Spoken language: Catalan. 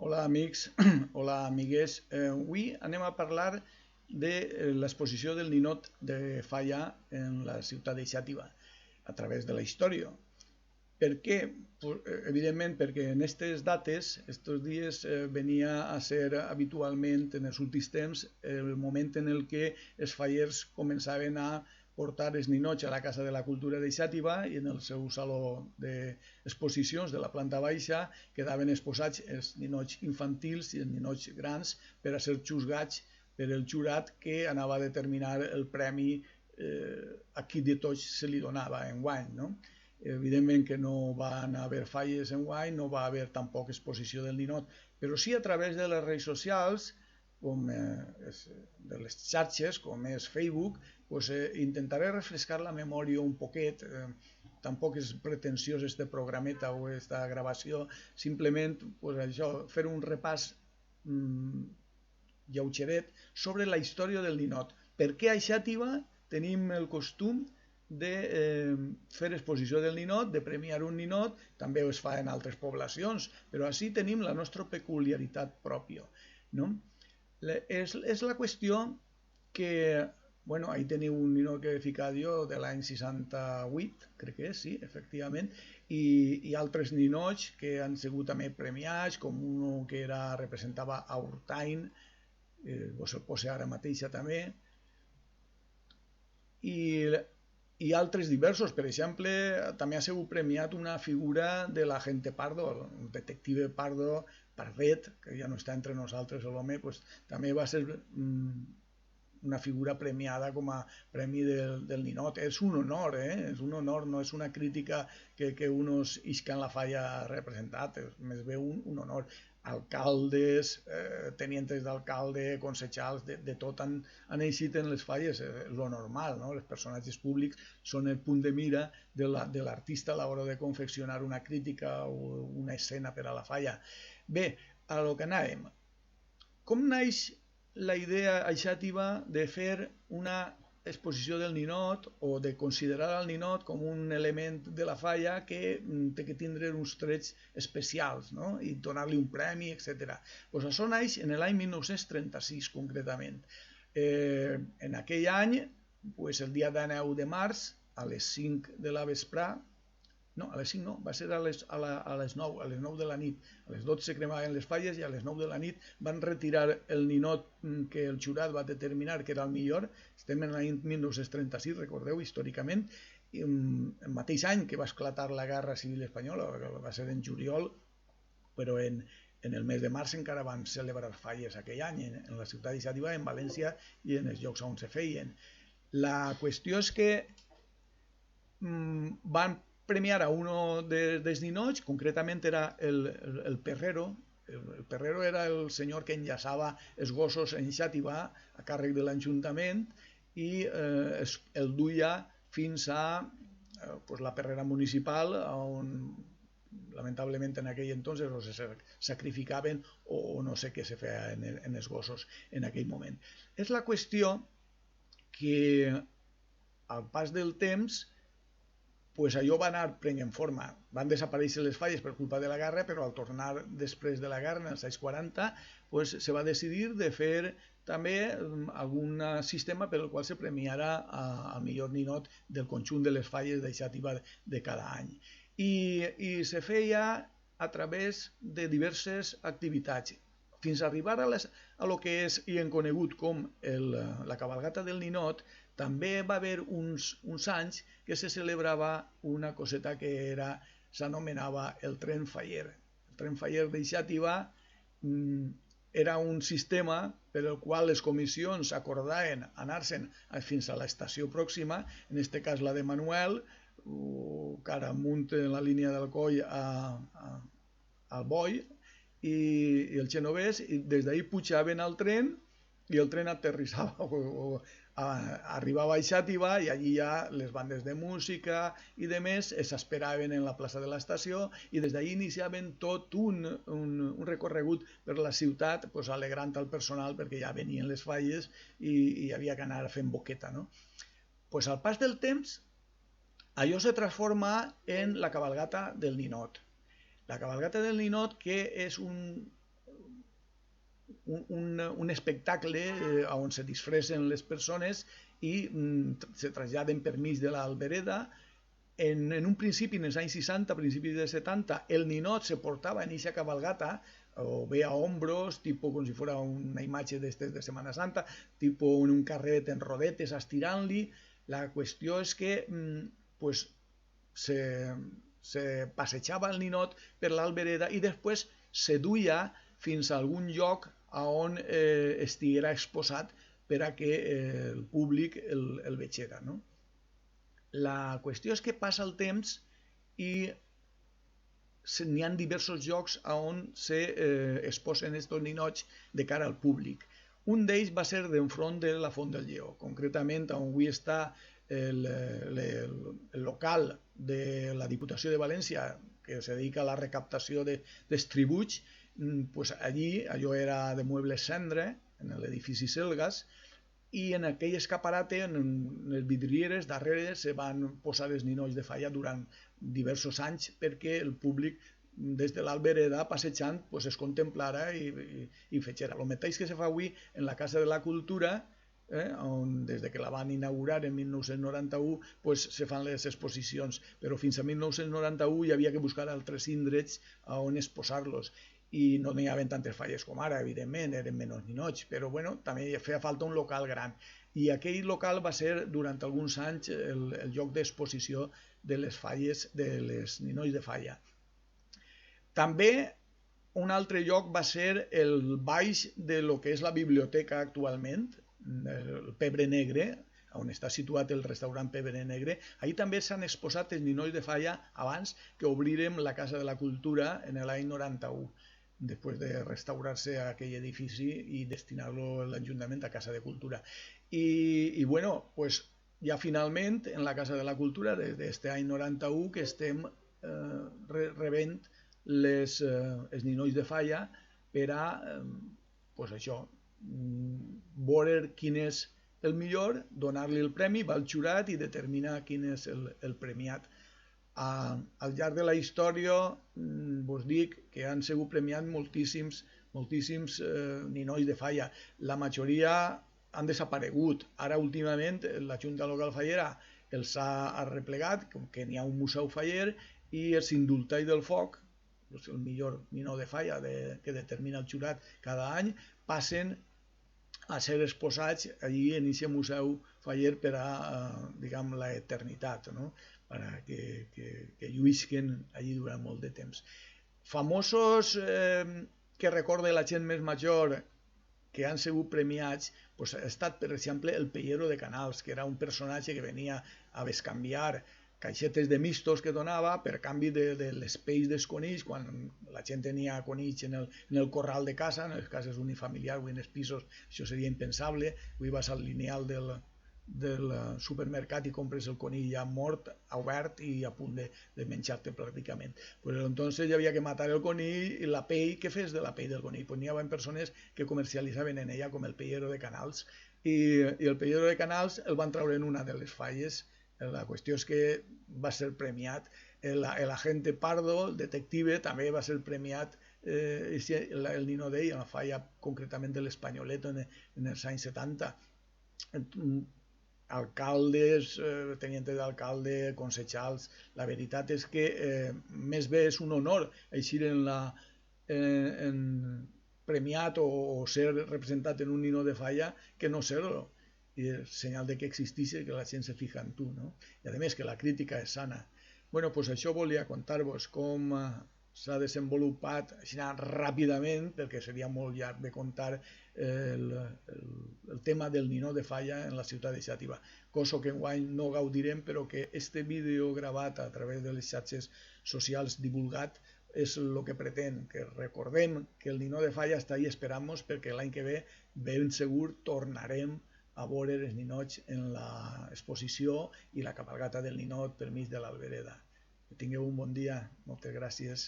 Hola amics, hola amigues. Avui anem a parlar de l'exposició del ninot de Falla en la ciutat de Xàtiva a través de la història. Per què? Pues, evidentment perquè en aquestes dates, estos dies, venia a ser habitualment en els últims temps el moment en el que els fallers començaven a portar els ninots a la Casa de la Cultura de Xàtiva i en el seu saló d'exposicions de la planta baixa quedaven exposats els ninots infantils i els ninots grans per a ser juzgats per el jurat que anava a determinar el premi a qui de tots se li donava enguany, no? Evidentment que no van haver falles enguany, no va haver tampoc exposició del ninot, però sí a través de les redes socials, com de les xarxes, com és Facebook, pues, intentaré refrescar la memòria un poquet. Tampoc és pretensiós este programeta o esta gravació, simplement pues, això, fer un repàs lleugeret sobre la història del ninot. Per què a Xàtiva tenim el costum de fer exposició del ninot, de premiar un ninot, també es fa en altres poblacions, però així tenim la nostra peculiaritat pròpia, no? És la qüestió que, bueno, ahí teniu un ninot que he ficat jo de l'any 68, crec que és, sí, efectivament, i altres ninots que han sigut també premiats, com un que representava a Urtain, vos el posa ara mateixa també, i altres diversos. Per exemple, també ha sigut premiat una figura de l'agente Pardo, el detective Pardo, Pardet, que ja no està entre nosaltres l'home, pues, també va ser una figura premiada com a premi del ninot. És un honor, és un honor, no és una crítica que unos iscan la falla representat, més bé un honor. Alcaldes, tenientes d'alcalde, consejals, de tot han eixit en les falles, lo normal, no? Els personatges públics són el punt de mira de l'artista a l'hora de confeccionar una crítica o una escena per a la falla. Bé, a lo que anàvem. Com naix la idea a Xàtiva de fer una exposició del ninot o de considerar el ninot com un element de la falla que té que tindre uns trets especials, no? I donar-li un premi, etc. Pues això naix en l'any 1936 concretament. En aquell any, pues el dia 9 de març, a les 5 de la vesprà, no, a les 5 no, va ser a les 9 de la nit. A les 12 cremaven les falles i a les 9 de la nit van retirar el ninot que el jurat va determinar que era el millor. Estem en l'any 1936, recordeu, històricament, el mateix any que va esclatar la Guerra Civil Espanyola, va ser en juliol, però en el mes de març encara van celebrar falles aquell any en la ciutat de Xàtiva, en València i en els llocs on se feien. La qüestió és que van premiar a uno dels ninots, concretament era el Perrero. El Perrero era el senyor que enllaçava els gossos en Xàtiva a càrrec de l'Ajuntament i el duia fins a la Perrera municipal, on lamentablement en aquell entonces se sacrificaven o no sé què se feia en els gossos en aquell moment. És la qüestió que al pas del temps pues allò va anar prenent forma. Van desaparèixer les falles per culpa de la guerra, però al tornar després de la guerra, en els anys 40, pues, se va decidir de fer també algun sistema per al qual se premiara al millor ninot del conjunt de les falles de Xàtiva de cada any. I se feia a través de diverses activitats, fins a arribar a lo que és i en conegut com la cabalgata del ninot. També va haver uns anys que se celebrava una coseta que s'anomenava el tren faller. El tren faller de Xàtiva era un sistema per el qual les comissions acordaven anar-se'n fins a l'estació pròxima, en aquest cas la de Manuel, cara amunt en la línia del Coll al Boi, i el Genovès, i des d'ahir pujaven al tren i el tren aterrissava arribava a Xàtiva i allí ja les bandes de música i de més s'esperaven en la plaça de l'estació i des d'ahí iniciaven tot un recorregut per la ciutat, pues, alegrant al personal perquè ja venien les falles i hi havia que anar fent boqueta, no? Pues, al pas del temps allò se transforma en la cabalgata del ninot. La cabalgata del ninot, que és un espectacle on se disfressen les persones i se traslladen per mig de l'Albereda. En un principi, en els anys 60, principis de 70, el ninot se portava en eixa cabalgata, o bé a hombros, tipo com si fos una imatge de Setmana Santa, tipo en un carret en rodetes estirant-li. La qüestió és que pues, se passejava el ninot per l'Albereda i després se duia fins a algun lloc on estiguera exposat per a que el públic el vegera, no? La qüestió és que passa el temps i n'hi ha diversos llocs on se exposen estos ninots de cara al públic. Un d'ells va ser d'enfront de la Font del Lleó, concretament on avui està el local de la Diputació de València, que se dedica a la recaptació dels tributs. Pues allí, allò era de Muebles Cendre, en l'edifici Selgas, i en aquell escaparate, en les vidrieres, darrere se van posar els ninots de Falla durant diversos anys perquè el públic des de l'Albereda passejant pues, es contemplara i fetxera. El mateix que se fa avui en la Casa de la Cultura, on des de que la van inaugurar en 1991 pues, se fan les exposicions, però fins a 1991 hi havia que buscar altres indrets on exposar-los. I no n'hi havia tantes falles com ara, evidentment, eren menys ninots, però bueno, també feia falta un local gran. I aquell local va ser durant alguns anys el lloc d'exposició de les falles, de les ninots de Falla. També un altre lloc va ser el baix de lo que és la biblioteca actualment, el Pebre Negre, on està situat el restaurant Pebre Negre. Allí també s'han exposat els ninots de Falla abans que obrirem la Casa de la Cultura en l'any 91. Després de restaurar-se aquell edifici i destinar-lo l'Ajuntament a Casa de Cultura. I bueno, pues ja finalment en la Casa de la Cultura, des d'aquest any 91, que estem rebent els ninots de Falla per a, pues això, veure quin és el millor, donar-li el premi, va al jurat i determinar quin és el premiat. Al llarg de la història vos dic que han sigut premiats moltíssims ninots de Falla. La majoria han desaparegut. Ara últimament la Junta Local Fallera els ha arreplegat, com que n'hi ha un museu faller, i els indultats del foc, el millor ninot de Falla que determina el jurat cada any, passen a ser exposats allí en aquest museu faller per a, diguem, l'eternitat, no? Que lluïsquen allí durant molt de temps. Famosos que recorde la gent més major que han sigut premiats, pues, ha estat, per exemple, el Pellero de Canals, que era un personatge que venia a bescanviar caixetes de mistos que donava per canvi de les pells dels conills, quan la gent tenia conills en el corral de casa, en les cases unifamiliars, avui en els pisos això seria impensable. Avui vas al lineal del supermercat i compres el conill ja mort, obert i a punt de menjar-te pràcticament. Pues entonces hi havia que matar el conill i la pell, què fes de la pell del conill? Pues n'hi havia persones que comercialitzaven en ella com el Pellero de Canals i el Pellero de Canals el van treure en una de les falles. La qüestió és que va ser premiat. L'agente Pardo, el detective, també va ser premiat el nino d'ell, en la falla concretament de l'Espanyolet en els anys 70. Alcaldes, tenientes d'alcalde, consejals, la veritat és que més bé és un honor eixir en premiat o ser representat en un nino de Falla que no ser-ho. I és senyal de que existeix i que la gent se fija en tu, no? I a més que la crítica és sana. Bueno, doncs això volia contar-vos com s'ha desenvolupat així ràpidament, perquè seria molt llarg de contar el tema del ninot de Falla en la ciutat de Xàtiva, cosa que enguany no gaudirem, però que este vídeo gravat a través de les xarxes socials divulgat és el que pretén, que recordem que el ninot de Falla està ahí esperant-nos, perquè l'any que ve ben segur tornarem a veure els ninots en l'exposició i la cabalgata del ninot per mig de l'Albereda. Que tingueu un bon dia. Moltes gràcies.